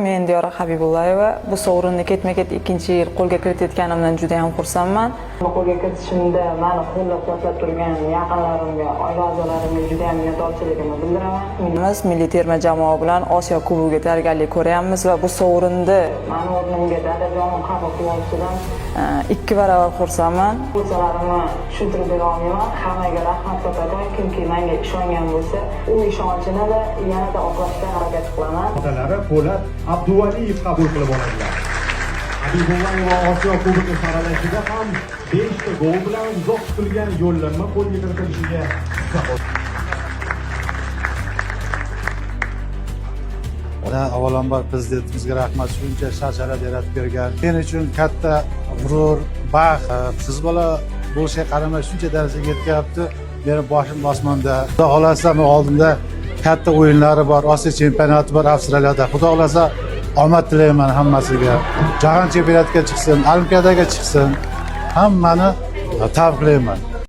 Men Diyora Habibullayeva bu sovrinni ketma-ket ikkinchi yil qo'lga kiritayotganimdan juda ham xursandman. Qo'lga kiritishimda meni qo'llab-quvvatlab turgan yaqinlarimga, oila a'zolarimga juda ham minnatdorchiligimni bildiraman. Biz milliy terma jamoa bilan Osiyo Kubogiga tayyorgarlik ko'ryapmiz va bu sovrinni meni o'rnimga dadajonim qabul qilib olishidan 2 barobar xursandman. Qo'shalarimni tushuntirib bera olmayman. Hammaga rahmat topadi. Kimki menga ishongan bo'lsa, u ishonchini yanada oqlashga harakat qilaman. Otalari Po'lat Abduvaliyev qabul qilib oladilar. Habibullayeva Osiyo Kubogi saralashida ham 5 ta gol bilan uzoq kutilgan yo'llanma qo'lga kiritilishiga avvalambor prezidentimizga rahmat, shuncha shart-sharoit yaratib bergan. Men uchun katta g'urur, baxt. Siz bola bo'lishiga qaramay shuncha darajaga yetyapti. Meni boshim osmonda. Xudo xolasa oldimda katta o'yinlari bor, Osiyo chempionati bor Avstraliyada. Xudo xolasa omad tilayman hammasiga. Jahon chempionatiga chiqsin, Olimpiadaga chiqsin. Hammani tabriklayman.